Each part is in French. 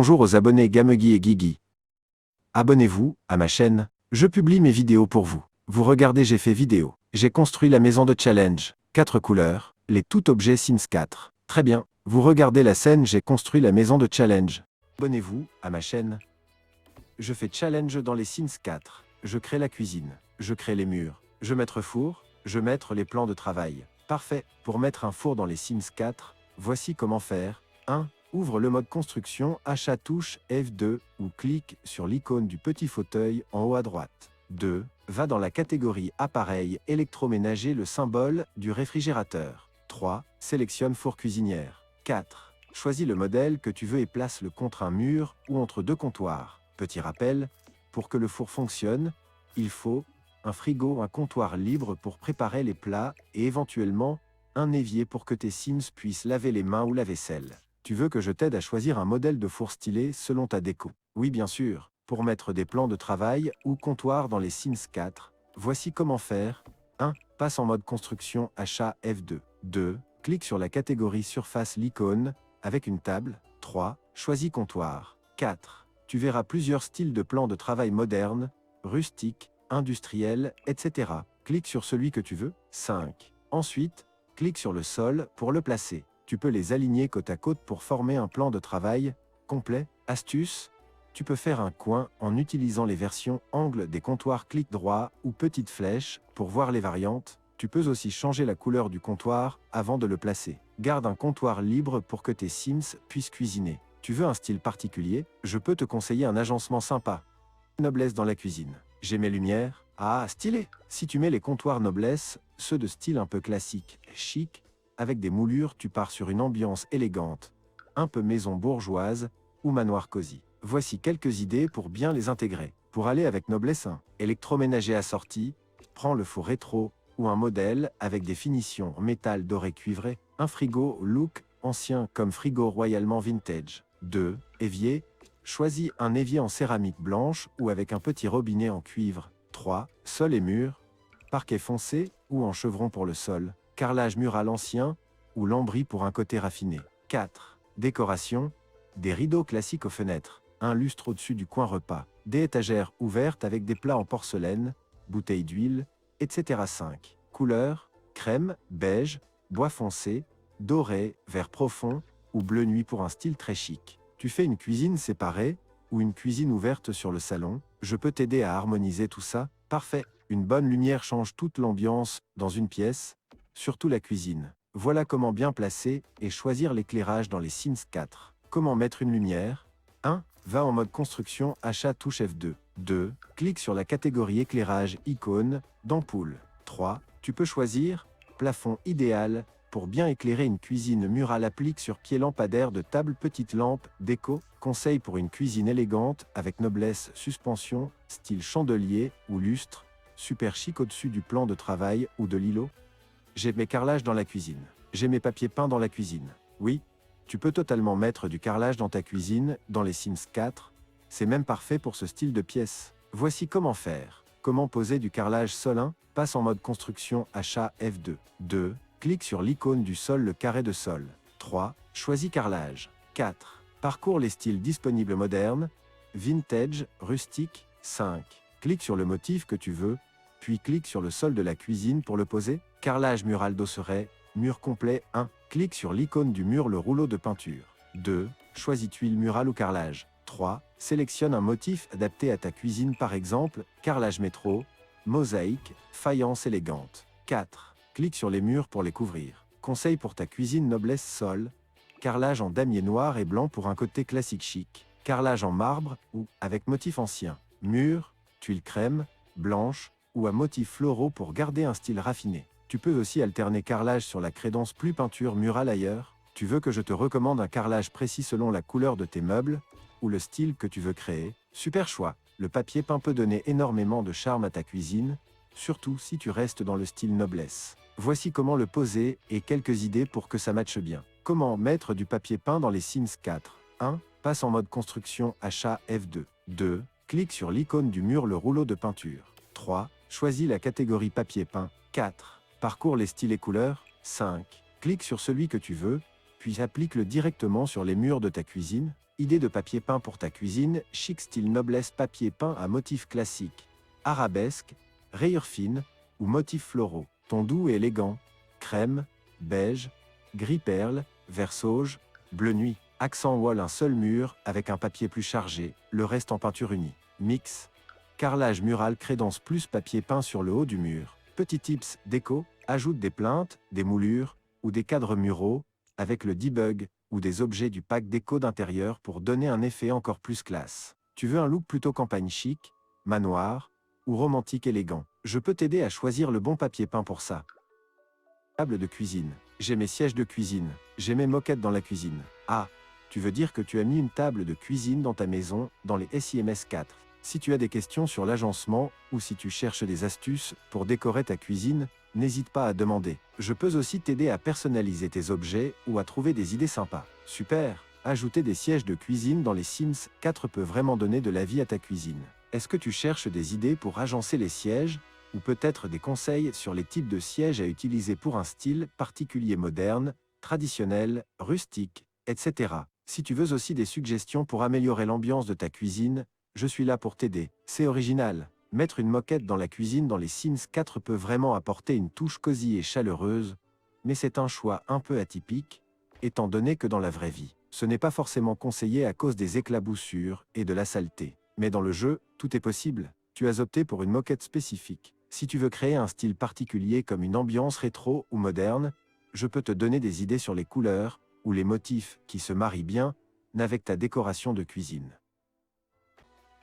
Bonjour aux abonnés Gamegui et Guigui. Abonnez-vous à ma chaîne, je publie mes vidéos pour vous. Vous regardez, j'ai fait vidéo. J'ai construit la maison de challenge, 4 couleurs, les tout objets Sims 4. Très bien, vous regardez la scène, j'ai construit la maison de challenge. Abonnez-vous à ma chaîne. Je fais challenge dans les Sims 4. Je crée la cuisine, je crée les murs, je mettre four, je mettre les plans de travail. Parfait, pour mettre un four dans les Sims 4, voici comment faire. 1. Ouvre le mode construction, achat touche F2 ou clique sur l'icône du petit fauteuil en haut à droite. 2. Va dans la catégorie appareil électroménager, le symbole du réfrigérateur. 3. Sélectionne four cuisinière. 4. Choisis le modèle que tu veux et place-le contre un mur ou entre deux comptoirs. Petit rappel, pour que le four fonctionne, il faut un frigo, un comptoir libre pour préparer les plats et éventuellement un évier pour que tes Sims puissent laver les mains ou la vaisselle. Tu veux que je t'aide à choisir un modèle de four stylé selon ta déco? Oui, bien sûr. Pour mettre des plans de travail ou comptoir dans les Sims 4, voici comment faire. 1. Passe en mode construction, achat F2. 2. Clique sur la catégorie surface, l'icône avec une table. 3. Choisis comptoir. 4. Tu verras plusieurs styles de plans de travail modernes, rustiques, industriels, etc. Clique sur celui que tu veux. 5. Ensuite, clique sur le sol pour le placer. Tu peux les aligner côte à côte pour former un plan de travail complet. Astuce, tu peux faire un coin en utilisant les versions angle des comptoirs clic droit ou petite flèche pour voir les variantes. Tu peux aussi changer la couleur du comptoir avant de le placer. Garde un comptoir libre pour que tes Sims puissent cuisiner. Tu veux un style particulier? Je peux te conseiller un agencement sympa. Noblesse dans la cuisine. J'ai mes lumières. Ah, stylé! Si tu mets les comptoirs noblesse, ceux de style un peu classique, chic, avec des moulures, tu pars sur une ambiance élégante, un peu maison bourgeoise ou manoir cosy. Voici quelques idées pour bien les intégrer. Pour aller avec noblesse, un électroménager assorti, prends le four rétro ou un modèle avec des finitions métal doré cuivré, un frigo look ancien comme frigo royalement vintage. 2. Évier, choisis un évier en céramique blanche ou avec un petit robinet en cuivre. 3. Sol et murs, parquet foncé ou en chevron pour le sol, carrelage mural ancien ou lambris pour un côté raffiné. 4. Décoration, des rideaux classiques aux fenêtres, un lustre au-dessus du coin repas, des étagères ouvertes avec des plats en porcelaine, bouteilles d'huile, etc. 5. Couleurs, crème, beige, bois foncé, doré, vert profond ou bleu nuit pour un style très chic. Tu fais une cuisine séparée ou une cuisine ouverte sur le salon? Je peux t'aider à harmoniser tout ça? Parfait. Une bonne lumière change toute l'ambiance dans une pièce, surtout la cuisine. Voilà comment bien placer et choisir l'éclairage dans les Sims 4. Comment mettre une lumière? 1. Va en mode construction, achat touche F2. 2. Clique sur la catégorie éclairage, icône d'ampoule. 3. Tu peux choisir plafond idéal pour bien éclairer une cuisine murale, applique sur pied lampadaire de table, petite lampe, déco. Conseil pour une cuisine élégante avec noblesse, suspension, style chandelier ou lustre, super chic au-dessus du plan de travail ou de l'îlot. J'ai mes carrelages dans la cuisine. J'ai mes papiers peints dans la cuisine. Oui, tu peux totalement mettre du carrelage dans ta cuisine, dans les Sims 4. C'est même parfait pour ce style de pièce. Voici comment faire. Comment poser du carrelage sol. 1. Passe en mode construction, achat F2. 2. Clique sur l'icône du sol, le carré de sol. 3. Choisis carrelage. 4. Parcours les styles disponibles modernes, vintage, rustique. 5. Clique sur le motif que tu veux, puis clique sur le sol de la cuisine pour le poser. Carrelage mural d'osseret, mur complet. 1. Clique sur l'icône du mur, le rouleau de peinture. 2. Choisis tuile murale ou carrelage. 3. Sélectionne un motif adapté à ta cuisine, par exemple, carrelage métro, mosaïque, faïence élégante. 4. Clique sur les murs pour les couvrir. Conseil pour ta cuisine noblesse sol, carrelage en damier noir et blanc pour un côté classique chic, carrelage en marbre ou avec motif ancien. Mur, tuile crème, blanche ou à motifs floraux pour garder un style raffiné. Tu peux aussi alterner carrelage sur la crédence plus peinture murale ailleurs. Tu veux que je te recommande un carrelage précis selon la couleur de tes meubles ou le style que tu veux créer? Super choix. Le papier peint peut donner énormément de charme à ta cuisine, surtout si tu restes dans le style noblesse. Voici comment le poser et quelques idées pour que ça matche bien. Comment mettre du papier peint dans les Sims 4? 1. Passe en mode construction, achat F2. 2. Clique sur l'icône du mur, le rouleau de peinture. 3. Choisis la catégorie papier peint. 4. Parcours les styles et couleurs. 5. Clique sur celui que tu veux, puis applique-le directement sur les murs de ta cuisine. Idée de papier peint pour ta cuisine, chic style noblesse papier peint à motifs classiques, arabesque, rayures fines ou motifs floraux. Ton doux et élégant, crème, beige, gris perle, vert sauge, bleu nuit. Accent wall un seul mur avec un papier plus chargé, le reste en peinture unie. Mix. Carrelage mural crédence plus papier peint sur le haut du mur. Petit tips déco, ajoute des plinthes, des moulures ou des cadres muraux avec le debug ou des objets du pack déco d'intérieur pour donner un effet encore plus classe. Tu veux un look plutôt campagne chic, manoir ou romantique élégant. Je peux t'aider à choisir le bon papier peint pour ça. Table de cuisine. J'ai mes sièges de cuisine. J'ai mes moquettes dans la cuisine. Ah, tu veux dire que tu as mis une table de cuisine dans ta maison, dans les SIMS 4. Si tu as des questions sur l'agencement, ou si tu cherches des astuces pour décorer ta cuisine, n'hésite pas à demander. Je peux aussi t'aider à personnaliser tes objets ou à trouver des idées sympas. Super! Ajouter des sièges de cuisine dans les Sims 4 peut vraiment donner de la vie à ta cuisine. Est-ce que tu cherches des idées pour agencer les sièges, ou peut-être des conseils sur les types de sièges à utiliser pour un style particulier moderne, traditionnel, rustique, etc. Si tu veux aussi des suggestions pour améliorer l'ambiance de ta cuisine, je suis là pour t'aider. C'est original. Mettre une moquette dans la cuisine dans les Sims 4 peut vraiment apporter une touche cosy et chaleureuse, mais c'est un choix un peu atypique, étant donné que dans la vraie vie, ce n'est pas forcément conseillé à cause des éclaboussures et de la saleté. Mais dans le jeu, tout est possible. Tu as opté pour une moquette spécifique. Si tu veux créer un style particulier comme une ambiance rétro ou moderne, je peux te donner des idées sur les couleurs ou les motifs qui se marient bien avec ta décoration de cuisine.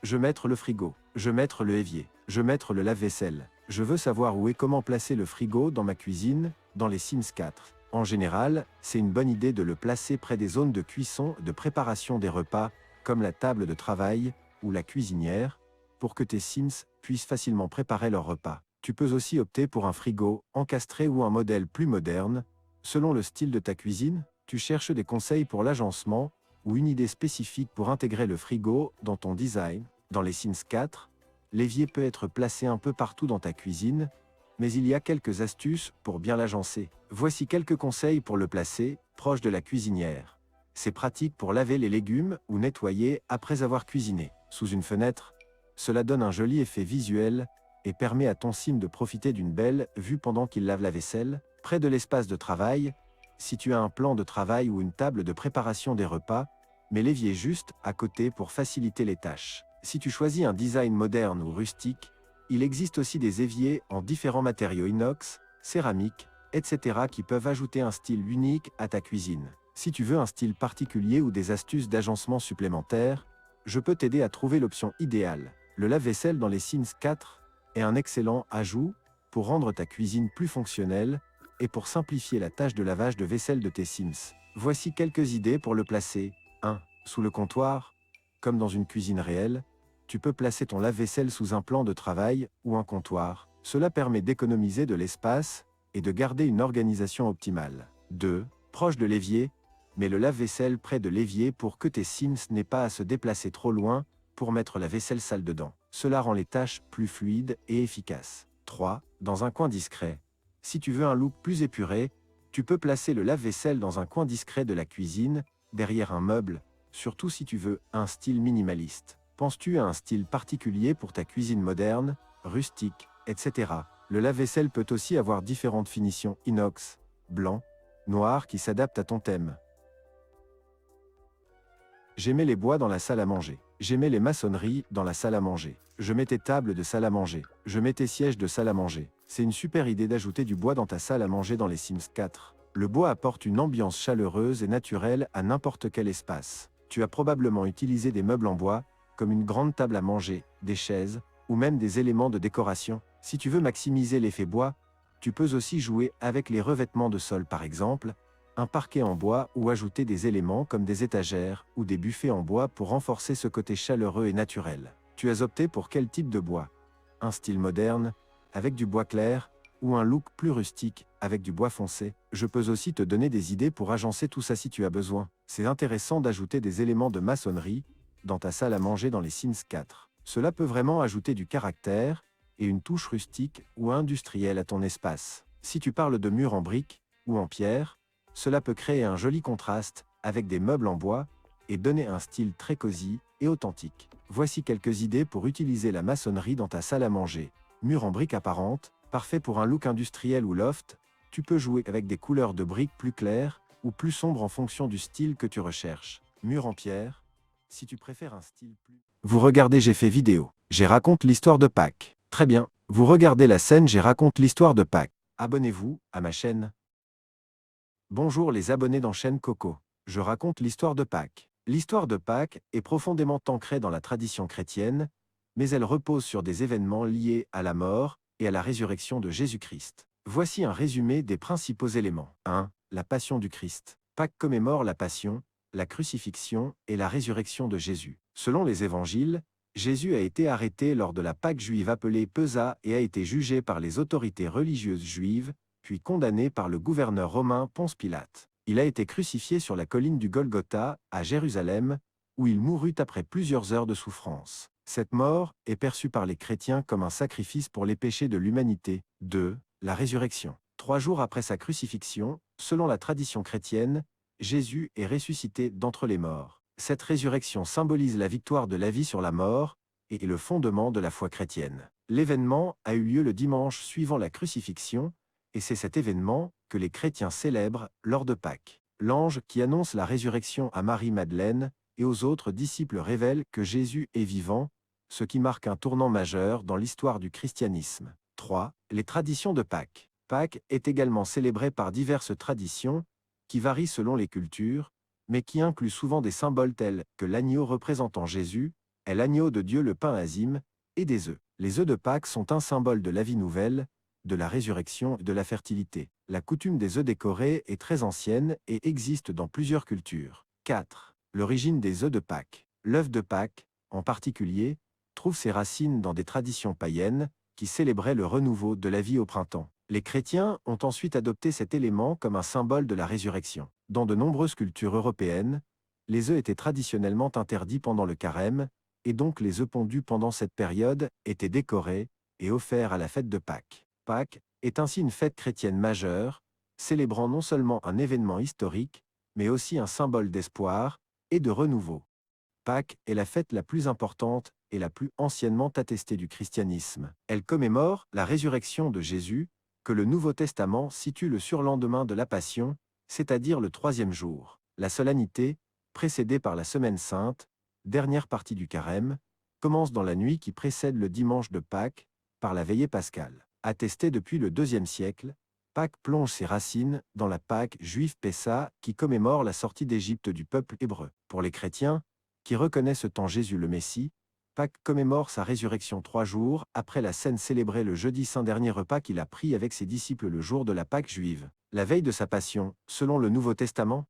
Je mettre le frigo, je mettre le évier, je mettre le lave-vaisselle. Je veux savoir où et comment placer le frigo dans ma cuisine, dans les Sims 4. En général, c'est une bonne idée de le placer près des zones de cuisson, de préparation des repas, comme la table de travail ou la cuisinière, pour que tes Sims puissent facilement préparer leurs repas. Tu peux aussi opter pour un frigo encastré ou un modèle plus moderne. Selon le style de ta cuisine, tu cherches des conseils pour l'agencement ou une idée spécifique pour intégrer le frigo dans ton design. Dans les Sims 4, l'évier peut être placé un peu partout dans ta cuisine, mais il y a quelques astuces pour bien l'agencer. Voici quelques conseils pour le placer, proche de la cuisinière. C'est pratique pour laver les légumes ou nettoyer après avoir cuisiné. Sous une fenêtre, cela donne un joli effet visuel et permet à ton Sim de profiter d'une belle vue pendant qu'il lave la vaisselle. Près de l'espace de travail, si tu as un plan de travail ou une table de préparation des repas, mets l'évier juste à côté pour faciliter les tâches. Si tu choisis un design moderne ou rustique, il existe aussi des éviers en différents matériaux inox, céramique, etc. qui peuvent ajouter un style unique à ta cuisine. Si tu veux un style particulier ou des astuces d'agencement supplémentaires, je peux t'aider à trouver l'option idéale. Le lave-vaisselle dans les Sims 4 est un excellent ajout pour rendre ta cuisine plus fonctionnelle et pour simplifier la tâche de lavage de vaisselle de tes Sims. Voici quelques idées pour le placer. 1. Sous le comptoir. Comme dans une cuisine réelle, tu peux placer ton lave-vaisselle sous un plan de travail ou un comptoir. Cela permet d'économiser de l'espace et de garder une organisation optimale. 2. Proche de l'évier, mets le lave-vaisselle près de l'évier pour que tes Sims n'aient pas à se déplacer trop loin pour mettre la vaisselle sale dedans. Cela rend les tâches plus fluides et efficaces. 3. Dans un coin discret. Si tu veux un look plus épuré, tu peux placer le lave-vaisselle dans un coin discret de la cuisine, derrière un meuble, surtout si tu veux un style minimaliste. Penses-tu à un style particulier pour ta cuisine moderne, rustique, etc. Le lave-vaisselle peut aussi avoir différentes finitions inox, blanc, noir qui s'adaptent à ton thème. J'aimais les bois dans la salle à manger. J'aimais les maçonneries dans la salle à manger. Je mettais table de salle à manger. Je mettais siège de salle à manger. C'est une super idée d'ajouter du bois dans ta salle à manger dans les Sims 4. Le bois apporte une ambiance chaleureuse et naturelle à n'importe quel espace. Tu as probablement utilisé des meubles en bois, comme une grande table à manger, des chaises, ou même des éléments de décoration. Si tu veux maximiser l'effet bois, tu peux aussi jouer avec les revêtements de sol par exemple, un parquet en bois ou ajouter des éléments comme des étagères ou des buffets en bois pour renforcer ce côté chaleureux et naturel. Tu as opté pour quel type de bois? Un style moderne, avec du bois clair, ou un look plus rustique, avec du bois foncé? Je peux aussi te donner des idées pour agencer tout ça si tu as besoin. C'est intéressant d'ajouter des éléments de maçonnerie dans ta salle à manger dans les Sims 4. Cela peut vraiment ajouter du caractère et une touche rustique ou industrielle à ton espace. Si tu parles de murs en briques ou en pierre, cela peut créer un joli contraste avec des meubles en bois et donner un style très cosy et authentique. Voici quelques idées pour utiliser la maçonnerie dans ta salle à manger. Mur en briques apparentes, parfait pour un look industriel ou loft. Tu peux jouer avec des couleurs de briques plus claires ou plus sombres en fonction du style que tu recherches. Mur en pierre, si tu préfères un style plus... Vous regardez J'ai fait vidéo. J'ai raconte l'histoire de Pâques. Très bien. Vous regardez la scène J'ai raconte l'histoire de Pâques. Abonnez-vous à ma chaîne. Bonjour les abonnés dans chaîne Coco. Je raconte l'histoire de Pâques. L'histoire de Pâques est profondément ancrée dans la tradition chrétienne, mais elle repose sur des événements liés à la mort et à la résurrection de Jésus-Christ. Voici un résumé des principaux éléments. 1. La passion du Christ. Pâques commémore la passion, la crucifixion et la résurrection de Jésus. Selon les évangiles, Jésus a été arrêté lors de la Pâque juive appelée Pessa et a été jugé par les autorités religieuses juives, puis condamné par le gouverneur romain Ponce Pilate. Il a été crucifié sur la colline du Golgotha, à Jérusalem, où il mourut après plusieurs heures de souffrance. Cette mort est perçue par les chrétiens comme un sacrifice pour les péchés de l'humanité. 2. La résurrection. 3 jours après sa crucifixion, selon la tradition chrétienne, Jésus est ressuscité d'entre les morts. Cette résurrection symbolise la victoire de la vie sur la mort et est le fondement de la foi chrétienne. L'événement a eu lieu le dimanche suivant la crucifixion, et c'est cet événement que les chrétiens célèbrent lors de Pâques. L'ange qui annonce la résurrection à Marie-Madeleine et aux autres disciples révèle que Jésus est vivant, ce qui marque un tournant majeur dans l'histoire du christianisme. 3. Les traditions de Pâques. Pâques est également célébrée par diverses traditions, qui varient selon les cultures, mais qui incluent souvent des symboles tels que l'agneau représentant Jésus, est l'agneau de Dieu le pain azime, et des œufs. Les œufs de Pâques sont un symbole de la vie nouvelle, de la résurrection et de la fertilité. La coutume des œufs décorés est très ancienne et existe dans plusieurs cultures. 4. L'origine des œufs de Pâques. L'œuf de Pâques, en particulier, trouve ses racines dans des traditions païennes qui célébraient le renouveau de la vie au printemps. Les chrétiens ont ensuite adopté cet élément comme un symbole de la résurrection. Dans de nombreuses cultures européennes, les œufs étaient traditionnellement interdits pendant le carême, et donc les œufs pondus pendant cette période étaient décorés et offerts à la fête de Pâques. Pâques est ainsi une fête chrétienne majeure, célébrant non seulement un événement historique, mais aussi un symbole d'espoir et de renouveau. Pâques est la fête la plus importante et la plus anciennement attestée du christianisme. Elle commémore la résurrection de Jésus, que le Nouveau Testament situe le surlendemain de la Passion, c'est-à-dire le 3e jour. La solennité, précédée par la Semaine sainte, dernière partie du carême, commence dans la nuit qui précède le dimanche de Pâques, par la veillée pascale. Attestée depuis le IIe siècle, Pâques plonge ses racines dans la Pâque juive Pessa qui commémore la sortie d'Égypte du peuple hébreu. Pour les chrétiens, qui reconnaissent en Jésus le Messie, Pâques commémore sa résurrection 3 jours après la scène célébrée le jeudi saint dernier repas qu'il a pris avec ses disciples le jour de la Pâque juive. La veille de sa passion, selon le Nouveau Testament,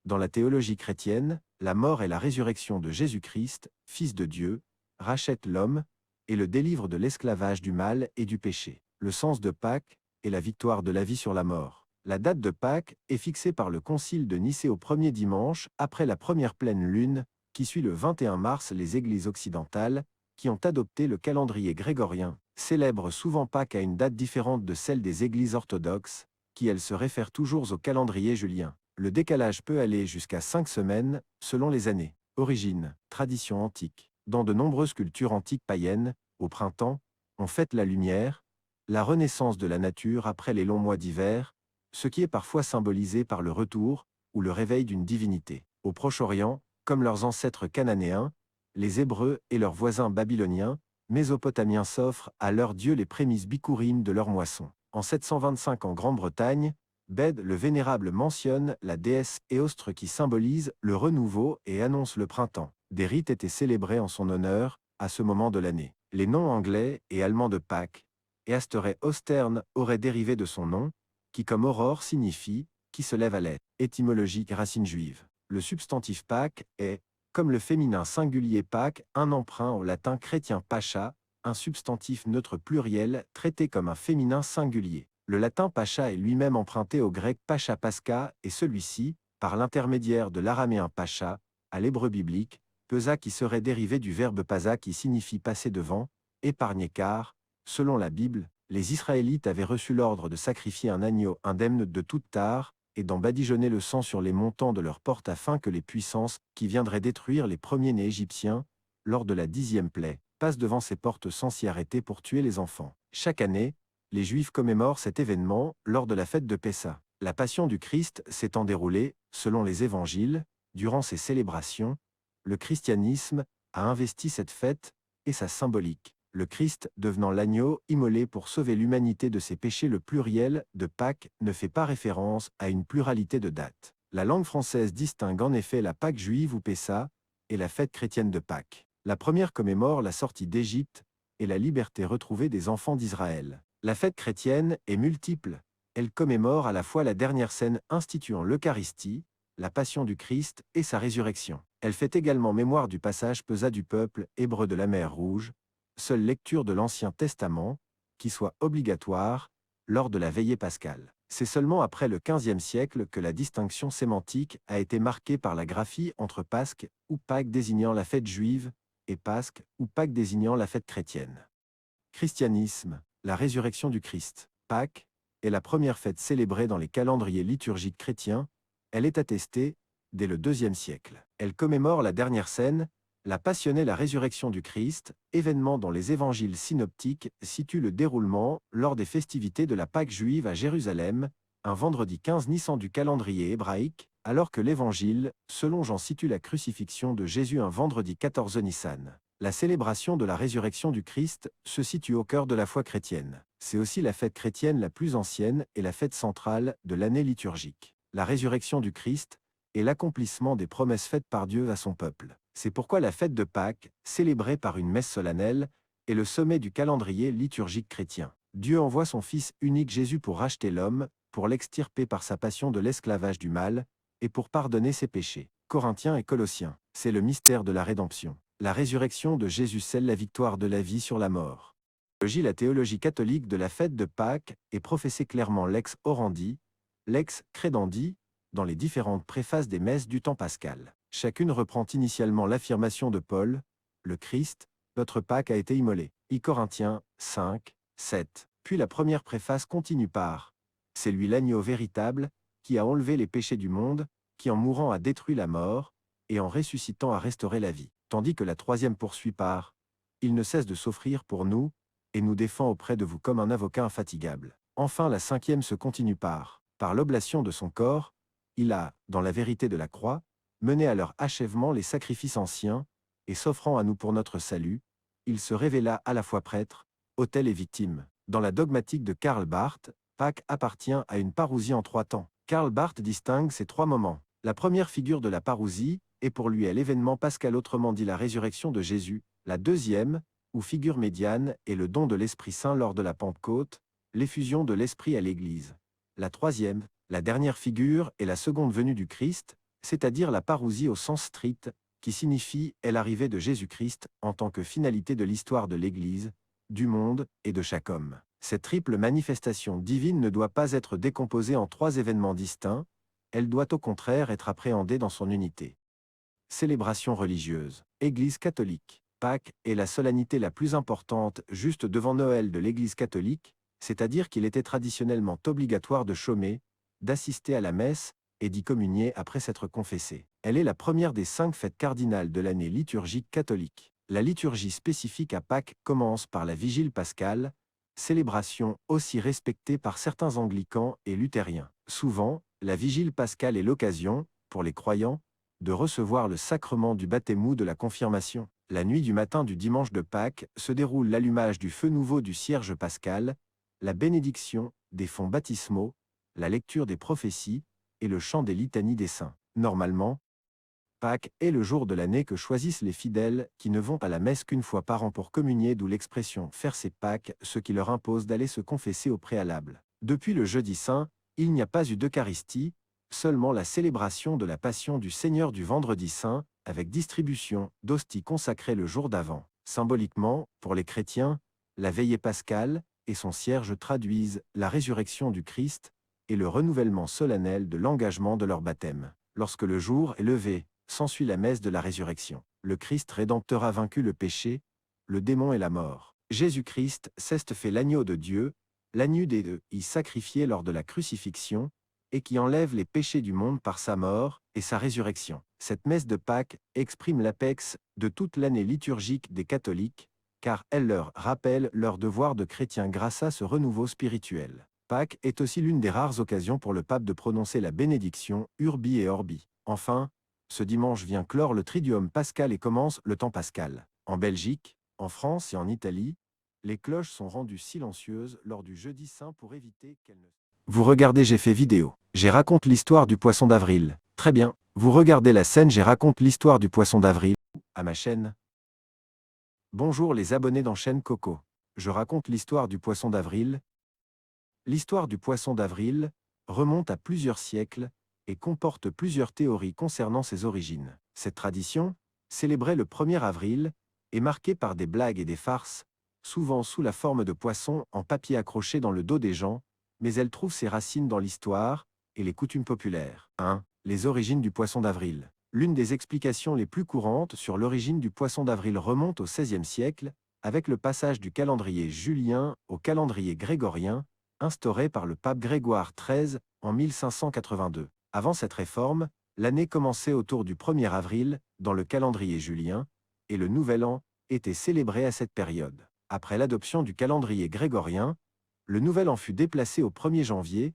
dans la théologie chrétienne, la mort et la résurrection de Jésus-Christ, Fils de Dieu, rachètent l'homme et le délivrent de l'esclavage du mal et du péché. Le sens de Pâques est la victoire de la vie sur la mort. La date de Pâques est fixée par le concile de Nicée au premier dimanche après la première pleine lune, qui suit le 21 mars. Les églises occidentales, qui ont adopté le calendrier grégorien, célèbrent souvent Pâques à une date différente de celle des églises orthodoxes, qui elles se réfèrent toujours au calendrier julien. Le décalage peut aller jusqu'à 5 semaines, selon les années. Origine, tradition antique. Dans de nombreuses cultures antiques païennes, au printemps, on fête la lumière, la renaissance de la nature après les longs mois d'hiver, ce qui est parfois symbolisé par le retour ou le réveil d'une divinité. Au Proche-Orient, comme leurs ancêtres cananéens, les Hébreux et leurs voisins babyloniens, Mésopotamiens s'offrent à leurs dieux les prémices bikourines de leur moisson. En 725 en Grande-Bretagne, Bède le Vénérable mentionne la déesse Éostre qui symbolise le renouveau et annonce le printemps. Des rites étaient célébrés en son honneur à ce moment de l'année. Les noms anglais et allemands de Pâques et Asteray Ostern auraient dérivé de son nom, qui comme aurore signifie « qui se lève à l'est », étymologique racine juive. Le substantif Pâques est, comme le féminin singulier Pâques, un emprunt au latin chrétien Pacha, un substantif neutre pluriel traité comme un féminin singulier. Le latin Pacha est lui-même emprunté au grec Pacha Pascha et celui-ci, par l'intermédiaire de l'araméen Pacha, à l'hébreu biblique, Pesa qui serait dérivé du verbe pasa qui signifie passer devant, épargner car, selon la Bible, les Israélites avaient reçu l'ordre de sacrifier un agneau indemne de toute tare, et d'en badigeonner le sang sur les montants de leurs portes afin que les puissances, qui viendraient détruire les premiers-nés égyptiens, lors de la 10e plaie, passent devant ces portes sans s'y arrêter pour tuer les enfants. Chaque année, les Juifs commémorent cet événement lors de la fête de Pessa. La passion du Christ s'étant déroulée, selon les évangiles, durant ces célébrations, le christianisme a investi cette fête et sa symbolique. Le Christ devenant l'agneau immolé pour sauver l'humanité de ses péchés. Le pluriel de Pâques ne fait pas référence à une pluralité de dates. La langue française distingue en effet la Pâque juive ou Pessa et la fête chrétienne de Pâques. La première commémore la sortie d'Égypte et la liberté retrouvée des enfants d'Israël. La fête chrétienne est multiple. Elle commémore à la fois la dernière scène instituant l'Eucharistie, la passion du Christ et sa résurrection. Elle fait également mémoire du passage pesa du peuple hébreu de la mer Rouge, seule lecture de l'Ancien Testament, qui soit obligatoire, lors de la veillée pascale. C'est seulement après le XVe siècle que la distinction sémantique a été marquée par la graphie entre Pâques ou Pâques désignant la fête juive et Pâques ou Pâques désignant la fête chrétienne. Christianisme, la résurrection du Christ. Pâques est la première fête célébrée dans les calendriers liturgiques chrétiens. Elle est attestée dès le IIe siècle. Elle commémore la dernière scène, la Passion et la résurrection du Christ, événement dont les évangiles synoptiques situent le déroulement lors des festivités de la Pâque juive à Jérusalem, un vendredi 15 Nissan du calendrier hébraïque, alors que l'évangile, selon Jean, situe la crucifixion de Jésus un vendredi 14 Nissan. La célébration de la résurrection du Christ se situe au cœur de la foi chrétienne. C'est aussi la fête chrétienne la plus ancienne et la fête centrale de l'année liturgique. La résurrection du Christ est l'accomplissement des promesses faites par Dieu à son peuple. C'est pourquoi la fête de Pâques, célébrée par une messe solennelle, est le sommet du calendrier liturgique chrétien. Dieu envoie son Fils unique Jésus pour racheter l'homme, pour l'extirper par sa passion de l'esclavage du mal, et pour pardonner ses péchés. Corinthiens et Colossiens. C'est le mystère de la rédemption. La résurrection de Jésus scelle la victoire de la vie sur la mort. La théologie catholique de la fête de Pâques est professée clairement lex orandi, lex credendi, dans les différentes préfaces des messes du temps pascal. Chacune reprend initialement l'affirmation de Paul, le Christ, notre Pâque a été immolé. I Corinthiens 5, 7. Puis la première préface continue par « C'est lui l'agneau véritable, qui a enlevé les péchés du monde, qui en mourant a détruit la mort, et en ressuscitant a restauré la vie. » Tandis que la troisième poursuit par « Il ne cesse de s'offrir pour nous, et nous défend auprès de vous comme un avocat infatigable. » Enfin la cinquième se continue par « Par l'oblation de son corps, il a, dans la vérité de la croix, mené à leur achèvement les sacrifices anciens, et s'offrant à nous pour notre salut, il se révéla à la fois prêtre, autel et victime. » Dans la dogmatique de Karl Barth, Pâques appartient à une parousie en 3 temps. Karl Barth distingue ces 3 moments. La première figure de la parousie est pour lui est l'événement pascal, autrement dit la résurrection de Jésus. La deuxième, ou figure médiane, est le don de l'Esprit Saint lors de la Pentecôte, l'effusion de l'Esprit à l'Église. La troisième, la dernière figure est la seconde venue du Christ, c'est-à-dire la parousie au sens strict, qui signifie est l'arrivée de Jésus-Christ en tant que finalité de l'histoire de l'Église, du monde et de chaque homme. Cette triple manifestation divine ne doit pas être décomposée en 3 événements distincts, elle doit au contraire être appréhendée dans son unité. Célébration religieuse. Église catholique. Pâques est la solennité la plus importante juste devant Noël de l'Église catholique, c'est-à-dire qu'il était traditionnellement obligatoire de chômer, d'assister à la messe et d'y communier après s'être confessé. Elle est la première des 5 fêtes cardinales de l'année liturgique catholique. La liturgie spécifique à Pâques commence par la Vigile pascale, célébration aussi respectée par certains anglicans et luthériens. Souvent, la Vigile pascale est l'occasion, pour les croyants, de recevoir le sacrement du baptême ou de la confirmation. La nuit du matin du dimanche de Pâques se déroule l'allumage du feu nouveau du cierge pascal, la bénédiction des fonts baptismaux, la lecture des prophéties et le chant des litanies des saints. Normalement, Pâques est le jour de l'année que choisissent les fidèles qui ne vont à la messe qu'une fois par an pour communier, d'où l'expression « faire ses Pâques », ce qui leur impose d'aller se confesser au préalable. Depuis le jeudi saint, il n'y a pas eu d'Eucharistie, seulement la célébration de la Passion du Seigneur du vendredi saint, avec distribution d'hosties consacrées le jour d'avant. Symboliquement, pour les chrétiens, la veillée pascale et son cierge traduisent la résurrection du Christ et le renouvellement solennel de l'engagement de leur baptême. Lorsque le jour est levé, s'ensuit la messe de la résurrection. Le Christ rédempteur a vaincu le péché, le démon et la mort. Jésus-Christ s'est fait l'agneau de Dieu, l'agneau des deux, y sacrifié lors de la crucifixion, et qui enlève les péchés du monde par sa mort et sa résurrection. Cette messe de Pâques exprime l'apex de toute l'année liturgique des catholiques, car elle leur rappelle leur devoir de chrétiens grâce à ce renouveau spirituel. Pâques est aussi l'une des rares occasions pour le pape de prononcer la bénédiction Urbi et Orbi. Enfin, ce dimanche vient clore le Triduum pascal et commence le temps pascal. En Belgique, en France et en Italie, les cloches sont rendues silencieuses lors du jeudi saint pour éviter qu'elles ne... Vous regardez J'ai fait vidéo. J'ai raconte l'histoire du poisson d'avril. Très bien. Vous regardez la scène J'ai raconte l'histoire du poisson d'avril à ma chaîne. Bonjour les abonnés dans chaîne Coco. Je raconte l'histoire du poisson d'avril. L'histoire du poisson d'avril remonte à plusieurs siècles et comporte plusieurs théories concernant ses origines. Cette tradition, célébrée le 1er avril, est marquée par des blagues et des farces, souvent sous la forme de poissons en papier accrochés dans le dos des gens, mais elle trouve ses racines dans l'histoire et les coutumes populaires. 1. Les origines du poisson d'avril. L'une des explications les plus courantes sur l'origine du poisson d'avril remonte au XVIe siècle, avec le passage du calendrier julien au calendrier grégorien, instauré par le pape Grégoire XIII en 1582. Avant cette réforme, l'année commençait autour du 1er avril, dans le calendrier julien, et le Nouvel An était célébré à cette période. Après l'adoption du calendrier grégorien, le Nouvel An fut déplacé au 1er janvier,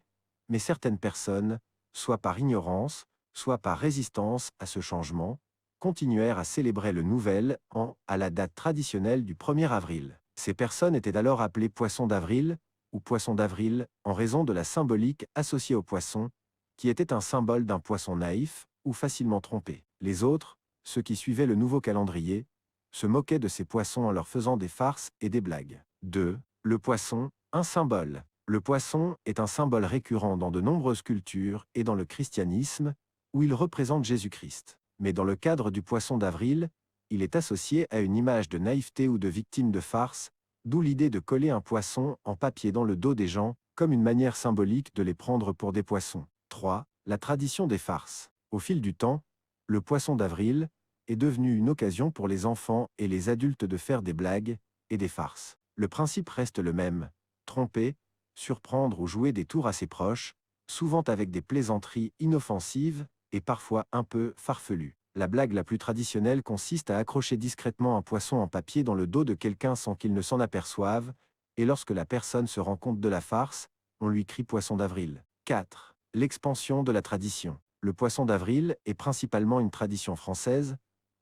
mais certaines personnes, soit par ignorance, soit par résistance à ce changement, continuèrent à célébrer le Nouvel An à la date traditionnelle du 1er avril. Ces personnes étaient alors appelées poissons d'avril, ou poisson d'avril, en raison de la symbolique associée au poisson, qui était un symbole d'un poisson naïf ou facilement trompé. Les autres, ceux qui suivaient le nouveau calendrier, se moquaient de ces poissons en leur faisant des farces et des blagues. 2. Le poisson, un symbole. Le poisson est un symbole récurrent dans de nombreuses cultures et dans le christianisme, où il représente Jésus-Christ. Mais dans le cadre du poisson d'avril, il est associé à une image de naïveté ou de victime de farce, d'où l'idée de coller un poisson en papier dans le dos des gens, comme une manière symbolique de les prendre pour des poissons. 3. La tradition des farces. Au fil du temps, le poisson d'avril est devenu une occasion pour les enfants et les adultes de faire des blagues et des farces. Le principe reste le même: tromper, surprendre ou jouer des tours à ses proches, souvent avec des plaisanteries inoffensives et parfois un peu farfelues. La blague la plus traditionnelle consiste à accrocher discrètement un poisson en papier dans le dos de quelqu'un sans qu'il ne s'en aperçoive, et lorsque la personne se rend compte de la farce, on lui crie poisson d'avril. 4. L'expansion de la tradition. Le poisson d'avril est principalement une tradition française,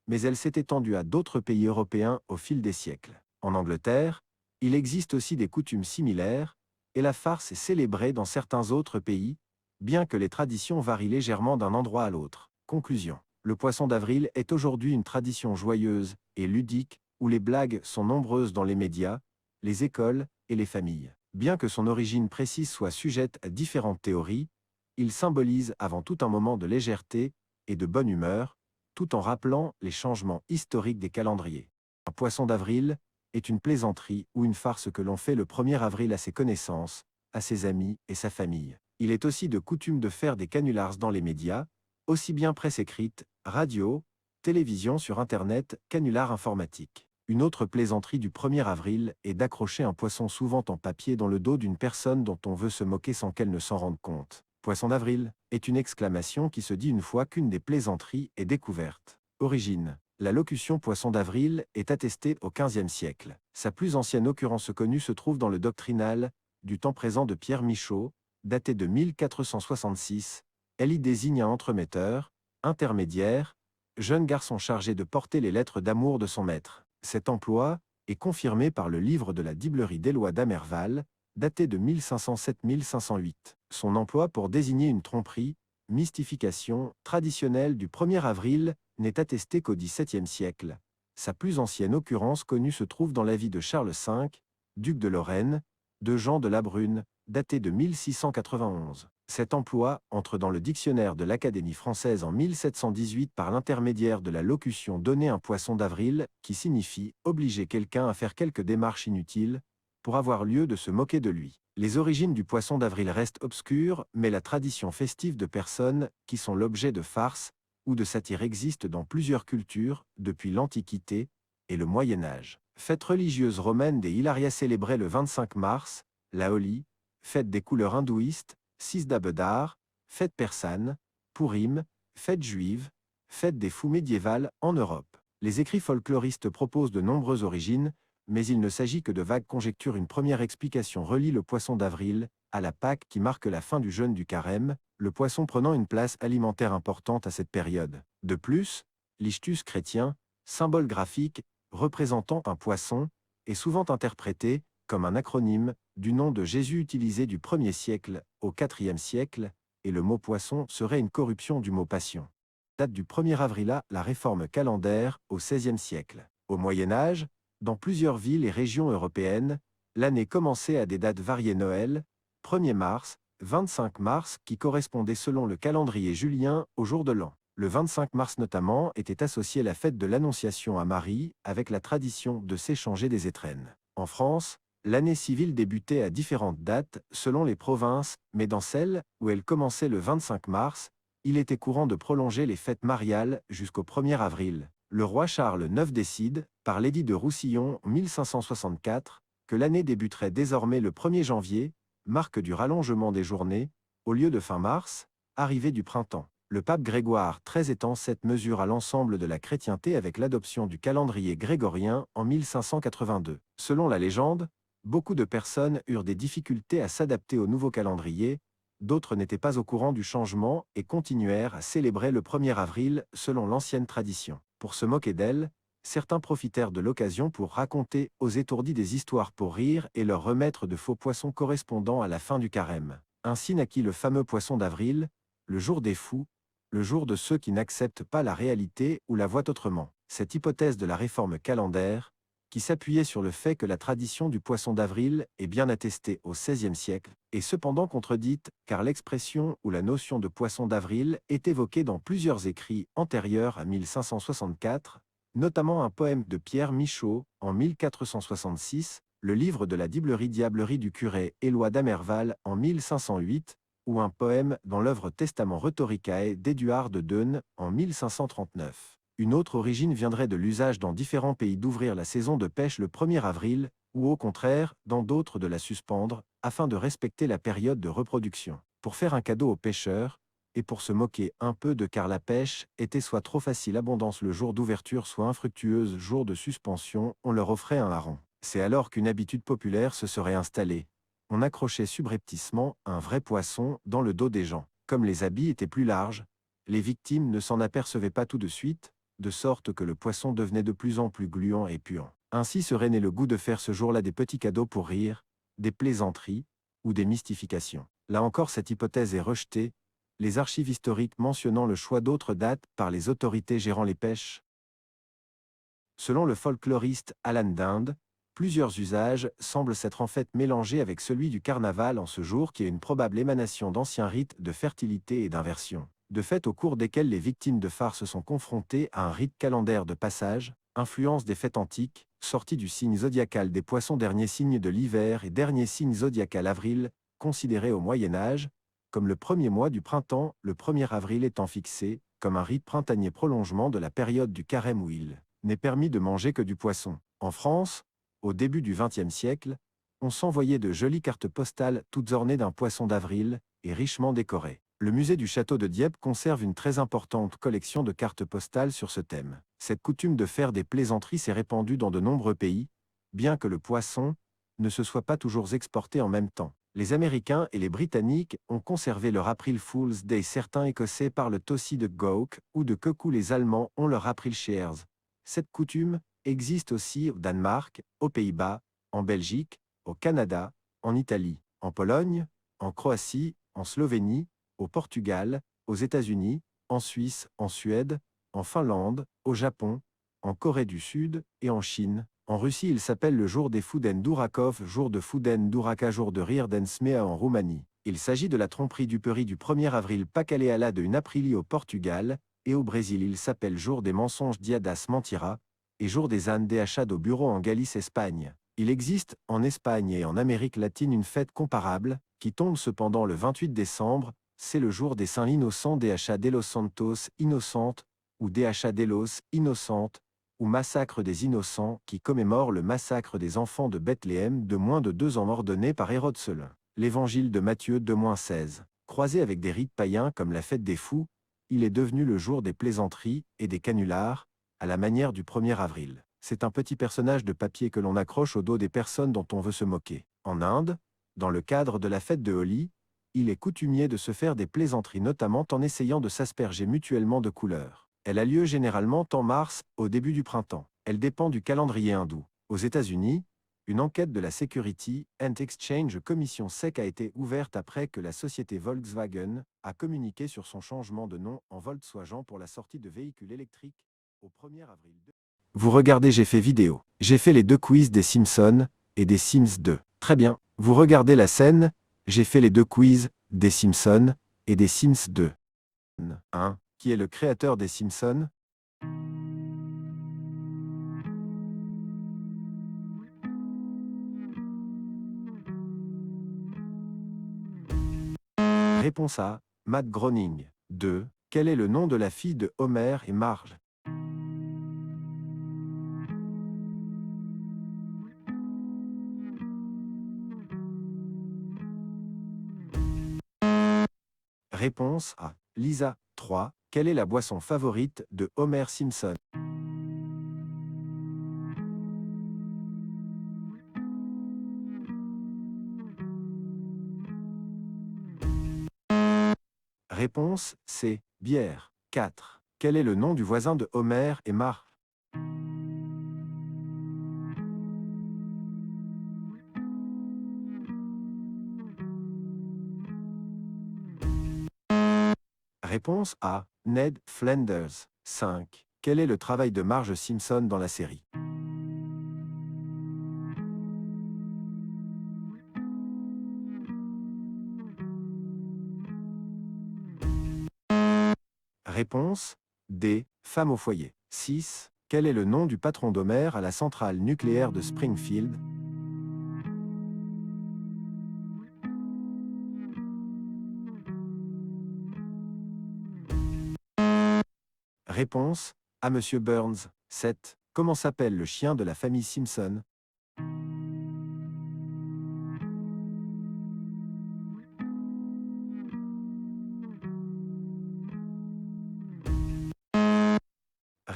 mais elle s'est étendue à d'autres pays européens au fil des siècles. En Angleterre, il existe aussi des coutumes similaires, et la farce est célébrée dans certains autres pays, bien que les traditions varient légèrement d'un endroit à l'autre. Conclusion. Le poisson d'avril est aujourd'hui une tradition joyeuse et ludique, où les blagues sont nombreuses dans les médias, les écoles et les familles. Bien que son origine précise soit sujette à différentes théories, il symbolise avant tout un moment de légèreté et de bonne humeur, tout en rappelant les changements historiques des calendriers. Un poisson d'avril est une plaisanterie ou une farce que l'on fait le 1er avril à ses connaissances, à ses amis et sa famille. Il est aussi de coutume de faire des canulars dans les médias, aussi bien presse écrite, radio, télévision sur Internet, canulars informatiques. Une autre plaisanterie du 1er avril est d'accrocher un poisson souvent en papier dans le dos d'une personne dont on veut se moquer sans qu'elle ne s'en rende compte. Poisson d'avril est une exclamation qui se dit une fois qu'une des plaisanteries est découverte. Origine. La locution poisson d'avril est attestée au XVe siècle. Sa plus ancienne occurrence connue se trouve dans le Doctrinal du temps présent de Pierre Michaud, daté de 1466. Elle y désigne un entremetteur, intermédiaire, jeune garçon chargé de porter les lettres d'amour de son maître. Cet emploi est confirmé par le livre de la Diblerie d'Éloi d'Amerval, daté de 1507-1508. Son emploi pour désigner une tromperie, mystification, traditionnelle du 1er avril, n'est attesté qu'au XVIIe siècle. Sa plus ancienne occurrence connue se trouve dans la vie de Charles V, duc de Lorraine, de Jean de la Brune, daté de 1691. Cet emploi entre dans le dictionnaire de l'Académie française en 1718 par l'intermédiaire de la locution « donner un poisson d'avril » qui signifie « obliger quelqu'un à faire quelque démarche inutile » pour avoir lieu de se moquer de lui. Les origines du poisson d'avril restent obscures, mais la tradition festive de personnes qui sont l'objet de farces ou de satires existe dans plusieurs cultures depuis l'Antiquité et le Moyen Âge. Fête religieuse romaine des Hilaria célébrée le 25 mars, la Holi, fête des couleurs hindouistes, Sisda Bedar, fête persane, Pourim, fête juive, fête des fous médiévale en Europe. Les écrits folkloristes proposent de nombreuses origines, mais il ne s'agit que de vagues conjectures. Une première explication relie le poisson d'avril à la Pâque qui marque la fin du jeûne du carême, le poisson prenant une place alimentaire importante à cette période. De plus, l'ichthus chrétien, symbole graphique représentant un poisson, est souvent interprété comme un acronyme du nom de Jésus utilisé du 1er siècle au 4e siècle, et le mot poisson serait une corruption du mot passion. Date du 1er avril à la réforme calendaire au XVIe siècle. Au Moyen Âge, dans plusieurs villes et régions européennes, l'année commençait à des dates variées. Noël, 1er mars, 25 mars qui correspondait selon le calendrier julien au jour de l'an. Le 25 mars notamment était associé la fête de l'Annonciation à Marie avec la tradition de s'échanger des étrennes. En France, l'année civile débutait à différentes dates selon les provinces, mais dans celles où elle commençait le 25 mars, il était courant de prolonger les fêtes mariales jusqu'au 1er avril. Le roi Charles IX décide, par l'édit de Roussillon 1564, que l'année débuterait désormais le 1er janvier, marque du rallongement des journées, au lieu de fin mars, arrivée du printemps. Le pape Grégoire XIII étend cette mesure à l'ensemble de la chrétienté avec l'adoption du calendrier grégorien en 1582. Selon la légende, beaucoup de personnes eurent des difficultés à s'adapter au nouveau calendrier, d'autres n'étaient pas au courant du changement et continuèrent à célébrer le 1er avril selon l'ancienne tradition. Pour se moquer d'elle, certains profitèrent de l'occasion pour raconter aux étourdis des histoires pour rire et leur remettre de faux poissons correspondant à la fin du carême. Ainsi naquit le fameux poisson d'avril, le jour des fous, le jour de ceux qui n'acceptent pas la réalité ou la voient autrement. Cette hypothèse de la réforme calendaire, qui s'appuyait sur le fait que la tradition du poisson d'avril est bien attestée au XVIe siècle, est cependant contredite, car l'expression ou la notion de poisson d'avril est évoquée dans plusieurs écrits antérieurs à 1564, notamment un poème de Pierre Michaud en 1466, le livre de la Diablerie du curé Éloi d'Amerval en 1508, ou un poème dans l'œuvre Testament Rhetoricae d'Éduard de Deune en 1539. Une autre origine viendrait de l'usage dans différents pays d'ouvrir la saison de pêche le 1er avril, ou au contraire, dans d'autres de la suspendre, afin de respecter la période de reproduction. Pour faire un cadeau aux pêcheurs, et pour se moquer un peu de car la pêche était soit trop facile abondance le jour d'ouverture soit infructueuse jour de suspension, on leur offrait un hareng. C'est alors qu'une habitude populaire se serait installée. On accrochait subrepticement un vrai poisson dans le dos des gens. Comme les habits étaient plus larges, les victimes ne s'en apercevaient pas tout de suite, de sorte que le poisson devenait de plus en plus gluant et puant. Ainsi serait né le goût de faire ce jour-là des petits cadeaux pour rire, des plaisanteries, ou des mystifications. Là encore cette hypothèse est rejetée, les archives historiques mentionnant le choix d'autres dates par les autorités gérant les pêches. Selon le folkloriste Alan Dinde, plusieurs usages semblent s'être en fait mélangés avec celui du carnaval en ce jour qui est une probable émanation d'anciens rites de fertilité et d'inversion. De fait au cours desquels les victimes de farces sont confrontées à un rite calendaire de passage, influence des fêtes antiques, sortie du signe zodiacal des poissons dernier signe de l'hiver et dernier signe zodiacal avril, considéré au Moyen Âge, comme le premier mois du printemps, le 1er avril étant fixé, comme un rite printanier prolongement de la période du carême où il n'est permis de manger que du poisson. En France, au début du XXe siècle, on s'envoyait de jolies cartes postales toutes ornées d'un poisson d'avril et richement décorées. Le musée du château de Dieppe conserve une très importante collection de cartes postales sur ce thème. Cette coutume de faire des plaisanteries s'est répandue dans de nombreux pays, bien que le poisson ne se soit pas toujours exporté en même temps. Les Américains et les Britanniques ont conservé leur April Fool's Day, certains Écossais parlent aussi de Gauk ou de Köku, les Allemands ont leur April Shares. Cette coutume existe aussi au Danemark, aux Pays-Bas, en Belgique, au Canada, en Italie, en Pologne, en Croatie, en Slovénie, au Portugal, aux États-Unis, en Suisse, en Suède, en Finlande, au Japon, en Corée du Sud et en Chine. En Russie, il s'appelle le jour des Fuden d'Urakov, jour de Fuden d'Uraka, jour de rire d'Ensmea en Roumanie. Il s'agit de la tromperie du Peri du 1er avril Pacaleala de une Aprilie au Portugal, et au Brésil il s'appelle jour des mensonges Diadas Mentira, et jour des ânes Deachad au bureau en Galice, Espagne. Il existe, en Espagne et en Amérique latine une fête comparable, qui tombe cependant le 28 décembre, c'est le jour des Saints Innocents Deachad de los Santos Innocente, ou Deachad de los Innocentes, ou Massacre des Innocents, qui commémore le massacre des enfants de Bethléem de moins de 2 ans ordonné par Hérode Selin. L'Évangile de Matthieu 2-16. Croisé avec des rites païens comme la fête des fous, il est devenu le jour des plaisanteries et des canulars, à la manière du 1er avril. C'est un petit personnage de papier que l'on accroche au dos des personnes dont on veut se moquer. En Inde, dans le cadre de la fête de Holi, il est coutumier de se faire des plaisanteries, notamment en essayant de s'asperger mutuellement de couleurs. Elle a lieu généralement en mars, au début du printemps. Elle dépend du calendrier hindou. Aux États-Unis, une enquête de la Security and Exchange Commission SEC a été ouverte après que la société Volkswagen a communiqué sur son changement de nom en Volkswagen pour la sortie de véhicules électriques au 1er avril. Vous regardez J'ai fait vidéo. J'ai fait les 2 quiz des Simpsons et des Sims 2. Très bien. Vous regardez la scène J'ai fait les 2 quiz des Simpsons et des Sims 2. 1. Qui est le créateur des Simpsons? Réponse A. Matt Groening. 2. Quel est le nom de la fille de Homer et Marge? Réponse A. Lisa. 3. Quelle est la boisson favorite de Homer Simpson? Réponse C. Bière. 4. Quel est le nom du voisin de Homer et Marge? Réponse A. Ned Flanders. 5. Quel est le travail de Marge Simpson dans la série? Réponse D. Femme au foyer. 6. Quel est le nom du patron d'Homer à la centrale nucléaire de Springfield? Réponse à Monsieur Burns. 7. Comment s'appelle le chien de la famille Simpson?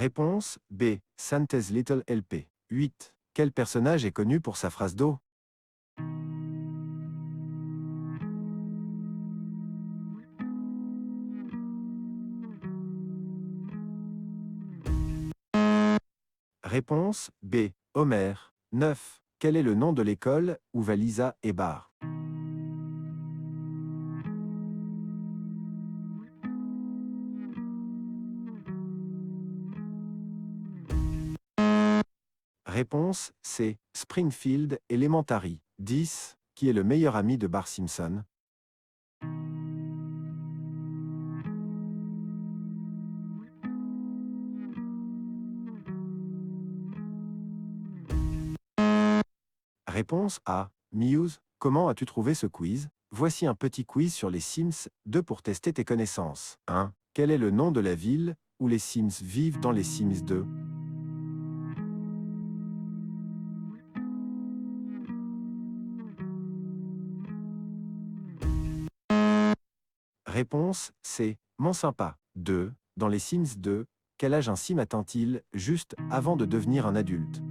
Réponse B. Santa's Little LP. 8. Quel personnage est connu pour sa phrase d'eau? Réponse B. Homer. 9. Quel est le nom de l'école où va Lisa et Bart? Réponse C. Springfield Elementary. 10. Qui est le meilleur ami de Bart Simpson? Réponse A. Muse. Comment as-tu trouvé ce quiz? Voici un petit quiz sur les Sims 2 pour tester tes connaissances. 1. Quel est le nom de la ville où les Sims vivent dans les Sims 2? Réponse C. Mont-Sympa. 2. Dans les Sims 2, quel âge un Sim atteint-il juste avant de devenir un adulte?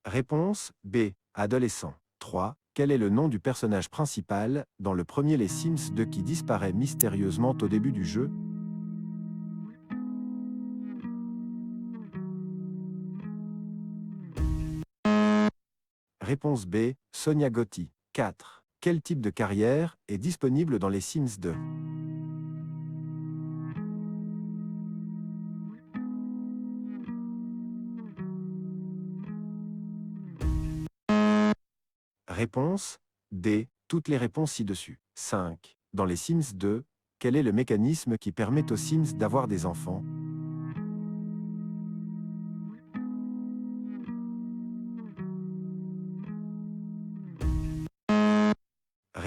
Réponse B. Adolescent. 3. Quel est le nom du personnage principal dans le premier Les Sims 2 qui disparaît mystérieusement au début du jeu? Réponse B. Sonia Gotti. 4. Quel type de carrière est disponible dans les Sims 2? Réponse D. Toutes les réponses ci-dessus. 5. Dans les Sims 2, quel est le mécanisme qui permet aux Sims d'avoir des enfants?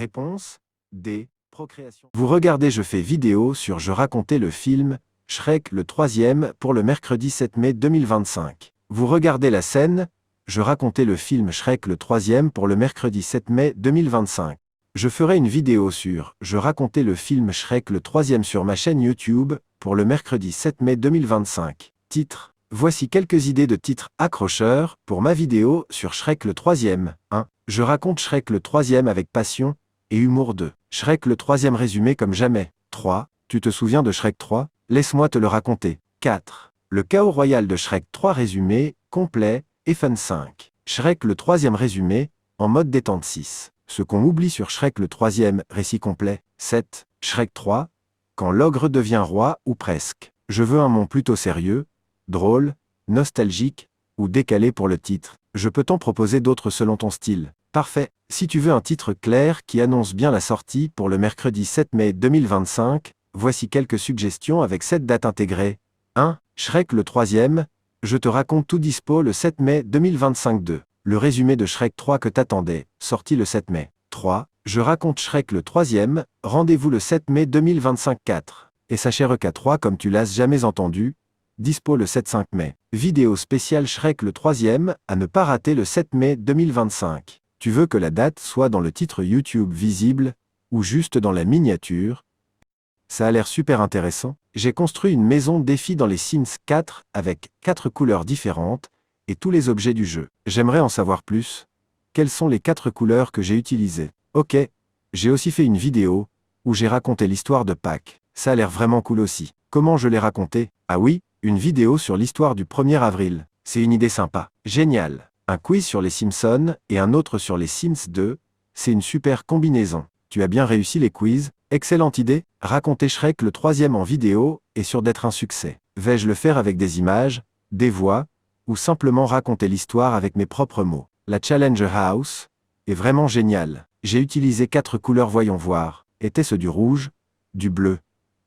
Réponse D. Procréation. Vous regardez Je fais vidéo sur Je racontais le film Shrek le 3e pour le mercredi 7 mai 2025. Vous regardez la scène, je racontais le film Shrek le troisième pour le mercredi 7 mai 2025. Je ferai une vidéo sur « Je racontais le film Shrek le troisième sur ma chaîne YouTube pour le mercredi 7 mai 2025. » Titre. Voici quelques idées de titres accrocheurs pour ma vidéo sur Shrek le troisième. 1. Je raconte Shrek le troisième avec passion et humour. 2. Shrek le troisième résumé comme jamais. 3. Tu te souviens de Shrek 3? Laisse-moi te le raconter. 4. Le chaos royal de Shrek 3 résumé, complet et fun. 5. Shrek le troisième résumé, en mode détente. 6. Ce qu'on oublie sur Shrek le troisième, récit complet. 7. Shrek 3, quand l'ogre devient roi ou presque. Je veux un monde plutôt sérieux, drôle, nostalgique ou décalé pour le titre. Je peux t'en proposer d'autres selon ton style. Parfait. Si tu veux un titre clair qui annonce bien la sortie pour le mercredi 7 mai 2025, voici quelques suggestions avec cette date intégrée. 1. Shrek le troisième, je te raconte tout dispo le 7 mai 2025. 2. Le résumé de Shrek 3 que t'attendais, sorti le 7 mai. 3. Je raconte Shrek le troisième, rendez-vous le 7 mai 2025. 4. Et sachez qu'à 3 comme tu l'as jamais entendu, dispo le 7-5 mai. Vidéo spéciale Shrek le troisième, à ne pas rater le 7 mai 2025. Tu veux que la date soit dans le titre YouTube visible, ou juste dans la miniature? Ça a l'air super intéressant. J'ai construit une maison défi dans les Sims 4 avec 4 couleurs différentes et tous les objets du jeu. J'aimerais en savoir plus. Quelles sont les 4 couleurs que j'ai utilisées? Ok. J'ai aussi fait une vidéo où j'ai raconté l'histoire de Pâques. Ça a l'air vraiment cool aussi. Comment je l'ai raconté? Ah oui, une vidéo sur l'histoire du 1er avril. C'est une idée sympa. Génial. Un quiz sur les Simpsons et un autre sur les Sims 2. C'est une super combinaison. Tu as bien réussi les quiz. Excellente idée. Raconter Shrek le troisième en vidéo est sûr d'être un succès. Vais-je le faire avec des images, des voix, ou simplement raconter l'histoire avec mes propres mots? La Challenge House est vraiment géniale. J'ai utilisé 4 couleurs, voyons voir. Était-ce du rouge, du bleu,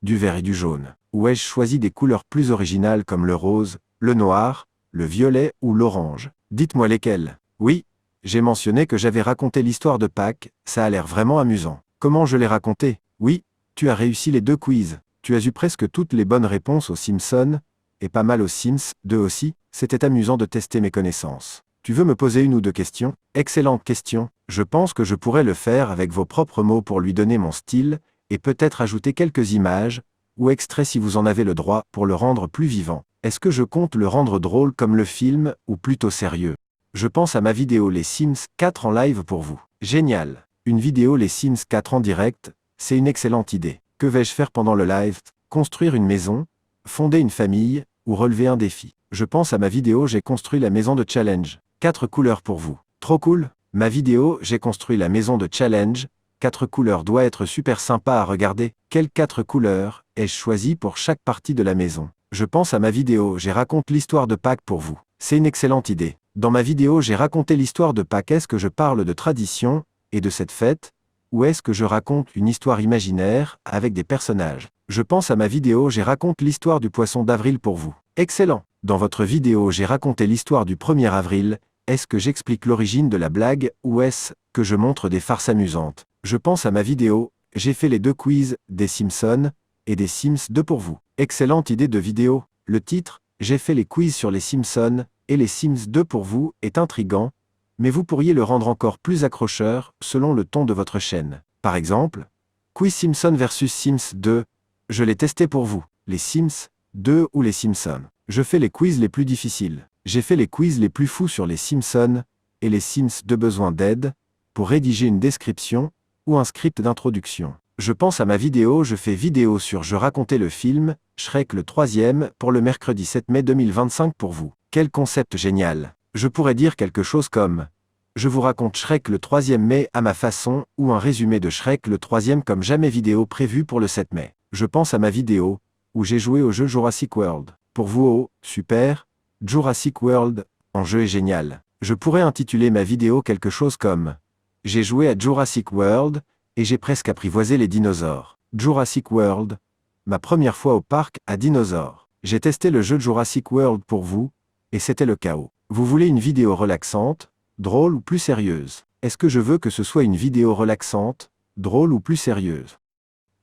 du vert et du jaune? Ou ai-je choisi des couleurs plus originales comme le rose, le noir, le violet ou l'orange? Dites-moi lesquelles. Oui, j'ai mentionné que j'avais raconté l'histoire de Pâques, ça a l'air vraiment amusant. Comment je l'ai raconté? Oui, tu as réussi les 2 quiz. Tu as eu presque toutes les bonnes réponses aux Simpsons, et pas mal aux Sims 2 aussi. C'était amusant de tester mes connaissances. Tu veux me poser une ou 2 questions? Excellente question. Je pense que je pourrais le faire avec vos propres mots pour lui donner mon style, et peut-être ajouter quelques images, ou extraits si vous en avez le droit, pour le rendre plus vivant. Est-ce que je compte le rendre drôle comme le film, ou plutôt sérieux? Je pense à ma vidéo Les Sims 4 en live pour vous. Génial. Une vidéo Les Sims 4 en direct, c'est une excellente idée. Que vais-je faire pendant le live? Construire une maison, fonder une famille, ou relever un défi. Je pense à ma vidéo J'ai construit la maison de challenge. 4 couleurs pour vous. Trop cool. Ma vidéo J'ai construit la maison de challenge. 4 couleurs doit être super sympa à regarder. Quelles 4 couleurs ai-je choisi pour chaque partie de la maison? Je pense à ma vidéo J'ai raconte l'histoire de Pâques pour vous. C'est une excellente idée. Dans ma vidéo J'ai raconté l'histoire de Pâques, est-ce que je parle de tradition et de cette fête, ou est-ce que je raconte une histoire imaginaire avec des personnages? Je pense à ma vidéo J'ai raconte l'histoire du poisson d'avril pour vous. Excellent. Dans votre vidéo J'ai raconté l'histoire du 1er avril, est-ce que j'explique l'origine de la blague ou est-ce que je montre des farces amusantes? Je pense à ma vidéo J'ai fait les 2 quiz des Simpsons et des Sims 2 pour vous. Excellente idée de vidéo. Le titre J'ai fait les quiz sur les Simpsons et les Sims 2 pour vous est intriguant, mais vous pourriez le rendre encore plus accrocheur selon le ton de votre chaîne. Par exemple, Quiz Simpson versus Sims 2, je l'ai testé pour vous. Les Sims 2 ou les Simpsons. Je fais les quiz les plus difficiles. J'ai fait les quiz les plus fous sur les Simpsons et les Sims 2 besoin d'aide pour rédiger une description ou un script d'introduction. Je pense à ma vidéo Je fais vidéo sur Je racontais le film Shrek le troisième pour le mercredi 7 mai 2025 pour vous. Quel concept génial! Je pourrais dire quelque chose comme Je vous raconte Shrek le 3e mai à ma façon, ou un résumé de Shrek le 3e comme jamais vidéo prévue pour le 7 mai. Je pense à ma vidéo où j'ai joué au jeu Jurassic World. Pour vous, oh, super! Jurassic World, en jeu est génial. Je pourrais intituler ma vidéo quelque chose comme J'ai joué à Jurassic World, et j'ai presque apprivoisé les dinosaures. Jurassic World, ma première fois au parc à dinosaures. J'ai testé le jeu Jurassic World pour vous, et c'était le chaos. Vous voulez une vidéo relaxante, drôle ou plus sérieuse? Est-ce que je veux que ce soit une vidéo relaxante, drôle ou plus sérieuse?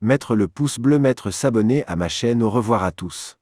Mettre le pouce bleu, s'abonner à ma chaîne. Au revoir à tous.